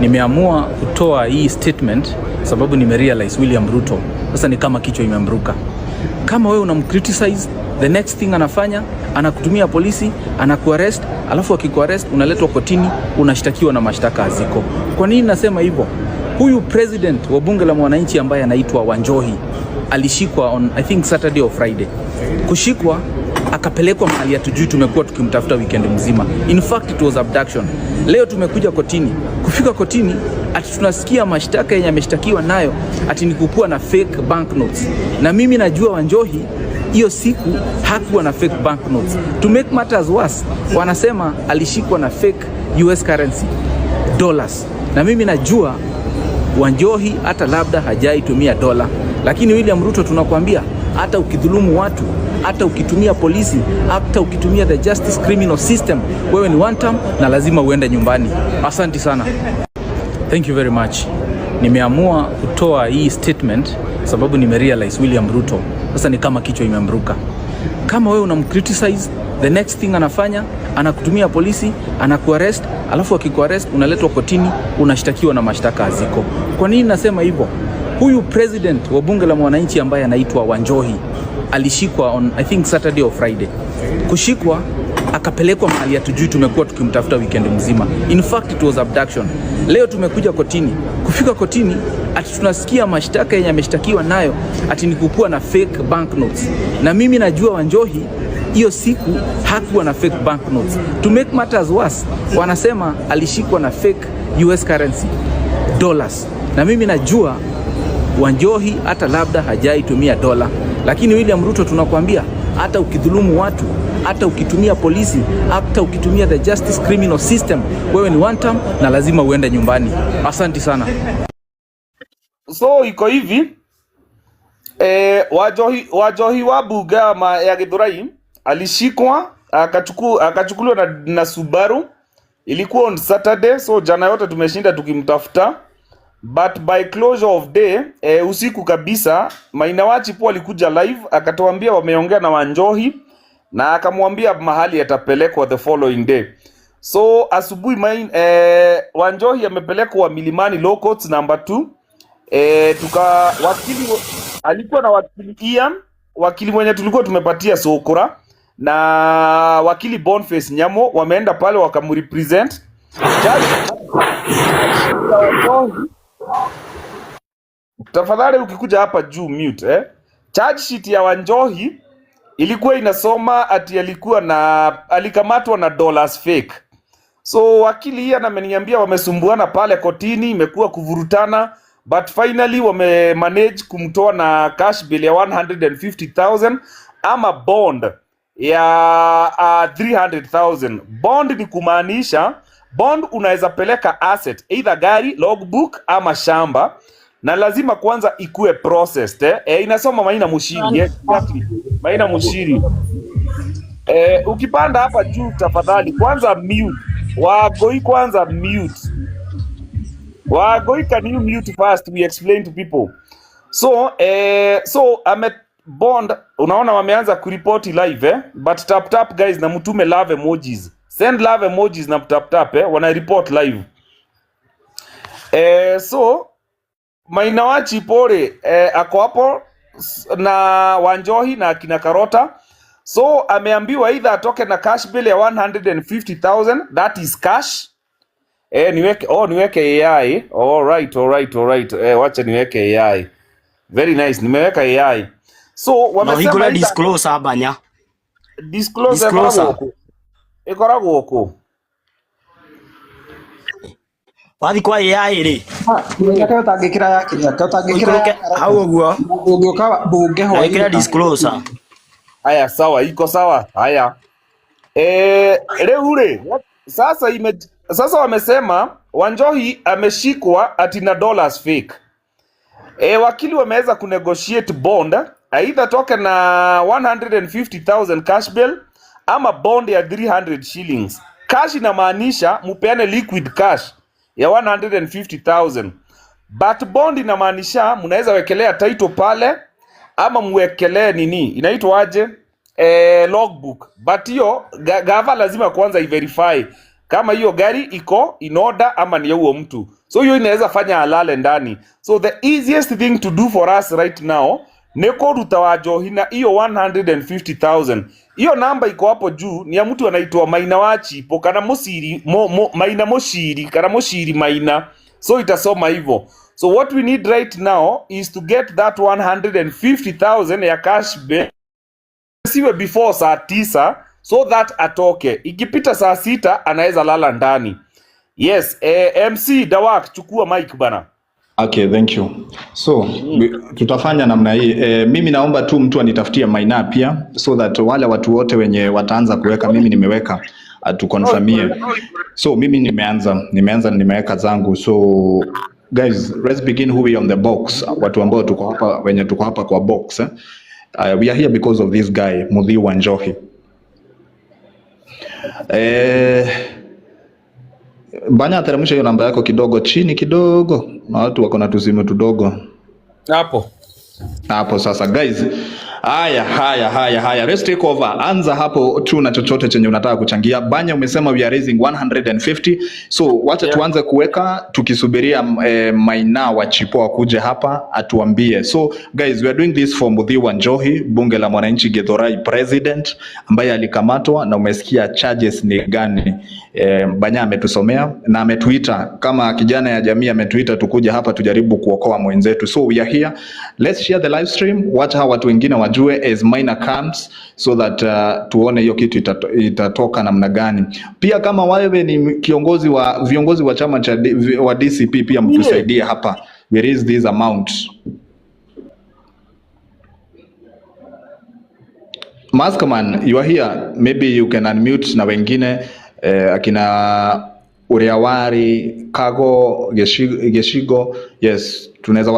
Nimeamua kutoa hii statement sababu nimerealize William Ruto sasa ni kama kichwa imemruka. Kama wewe unamcriticize, the next thing anafanya anakutumia polisi, anakuarrest, alafu akikuarrest unaletwa kotini, unashtakiwa na mashtaka haziko. Kwa nini nasema hivyo? Huyu president wa bunge la mwananchi ambaye anaitwa Wanjohi alishikwa on I think Saturday or Friday. Kushikwa akapelekwa mahali hatujui, tumekuwa tukimtafuta weekend mzima. In fact it was abduction. Leo tumekuja kotini. Kufika kotini ati tunasikia mashtaka yenye ameshtakiwa nayo ati ni kukuwa na fake banknotes. Na mimi najua Wanjohi hiyo siku hakuwa na fake banknotes. To make matters worse, wanasema alishikwa na fake US currency dollars. Na mimi najua Wanjohi hata labda hajaitumia dola, lakini William Ruto tunakwambia hata ukidhulumu watu, hata ukitumia polisi, hata ukitumia the justice criminal system, wewe ni one term na lazima uende nyumbani. Asante sana. Thank you very much. Nimeamua kutoa hii statement sababu nimerealize William Ruto sasa ni kama kichwa imemruka. Kama wewe unamcriticize, the next thing anafanya anakutumia polisi, anakuarrest, alafu akikuarrest unaletwa kotini, unashtakiwa na mashtaka haziko. Kwa nini nasema hivyo? Huyu president wa bunge la mwananchi ambaye anaitwa Wanjohi alishikwa on I think Saturday or Friday. Kushikwa akapelekwa mahali hatujui, tumekuwa tukimtafuta weekend mzima. In fact it was abduction. Leo tumekuja kotini. Kufika kotini ati tunasikia mashtaka yenye ameshtakiwa nayo ati ni kukuwa na fake banknotes. Na mimi najua Wanjohi hiyo siku hakuwa na fake banknotes. To make matters worse, wanasema alishikwa na fake US currency dollars. Na mimi najua Wanjohi hata labda hajaitumia dola, lakini William Ruto tunakwambia hata ukidhulumu watu, hata ukitumia polisi, hata ukitumia the justice criminal system, wewe ni one term na lazima uende nyumbani. Asante sana. So iko hivi, Wanjohi wa bunge ya Githurai alishikwa akachukuliwa na Subaru. Ilikuwa on Saturday, so jana yote tumeshinda tukimtafuta. But by closure of day, usiku kabisa, Maina wa Chipo alikuja live, akatuambia wameongea na Wanjohi na akamwambia mahali atapelekwa the following day. So asubuhi Wanjohi amepelekwa Milimani Law Courts number 2. Alikuwa na wakili Ian, wakili mwenye tulikuwa tumepatia Sokora, na wakili Boniface Nyamo wameenda pale wakamrepresent. Tafadhali ukikuja hapa juu mute charge sheet ya Wanjohi ilikuwa inasoma ati alikamatwa na dollars fake. So wakili hii ameniambia wamesumbuana pale kotini, imekuwa kuvurutana, but finally manage kumtoa na cash bill ya 150,000 ama bond ya 300,000. Bond ni kumaanisha bond unaweza peleka asset, either gari, logbook ama shamba, na lazima kwanza ikue processed. Inasoma Maina Mushiri. Exactly. Maina Mushiri. Ukipanda hapa juu tafadhali kwanza mute. Wagoi kwanza mute. Wagoi, can you mute first? We explain to people. So bond, unaona wameanza kuripoti live but tap guys na mtume love emojis. Send love emojis na tap wana report live. So Maina wa Chipo ako hapo na Wanjohi na kina Karota. So ameambiwa either atoke na cash bill ya 150,000, that is cash. Niweke AI. All right. Wacha niweke AI. Very nice. Nimeweka AI. So wamesema no, disclose abanya. Disclose abanya. Ikorago huko. Wathi kwa AI ri. Nĩkĩo ũtangĩkĩra yake ũtangĩkĩra hau ũguo ũngĩũka bunge ho ĩkĩra disclosure. Haya sawa, iko sawa. Haya. Rehule. Sasa wamesema Wanjohi ameshikwa ati na dollars fake. Wakili wameweza kunegotiate bond, either toke na 150,000 cash bill ama bond ya 300 shillings. Cash inamaanisha mupeane liquid cash ya 150,000. But bond inamaanisha mnaweza wekelea title pale ama muwekelee nini? Inaitwa aje? Logbook. But hiyo gava lazima kwanza i-verify. kama hiyo gari iko in order ama ni ya huo mtu. So hiyo inaweza fanya alale ndani. So the easiest thing to do for us right now ni kuruta Wanjohi na hiyo 150,000. Hiyo namba iko hapo juu ni ya mtu anaitwa Maina wa Chipo kana Musiri Maina Mushiri kana Mushiri Maina. So itasoma hivyo. So what we need right now is to get that 150,000 ya cash back siwe before saa 9 so that atoke. Ikipita saa 6 anaweza lala ndani. Yes, MC Dawak chukua mic bana. Okay, thank you. So, tutafanya namna hii. Mimi naomba tu mtu anitafutie Maina pia so that wale watu wote wenye wataanza kuweka mimi nimeweka atukonfirmie. So, mimi nimeweka zangu. So, guys, let's begin who we on the box. Watu ambao tuko hapa wenye tuko hapa kwa box. We are here because of this guy, Muthiu wa Njohi. Banya teremsha hiyo namba yako kidogo chini kidogo. Na watu wako na tusimu tudogo. Hapo sasa guys. Haya. Let's take over. Anza hapo tu na chochote chenye unataka kuchangia. Banya umesema we are raising 150. So wacha tuanze kuweka tukisubiria Maina wa Chipo kuja hapa atuambie. So guys, we are doing this for Muthiu wa Njohi, bunge la mwananchi Githurai president ambaye alikamatwa na umesikia charges ni gani. Banya ametusomea na ametuita kama kijana ya jamii, ametuita tukuja hapa tujaribu kuokoa mwenzetu. So we are here. Let's share the live stream. Wacha watu wengine wajue as Maina comes so that tuone hiyo kitu itatoka namna gani. Pia kama wewe ni viongozi wa chama cha wa DCP pia mtusaidie hapa. Where is this amount? Maskman, you are here. Maybe you can unmute na wengine akina Uriawari, Kago, Geshigo. Yes, tunaweza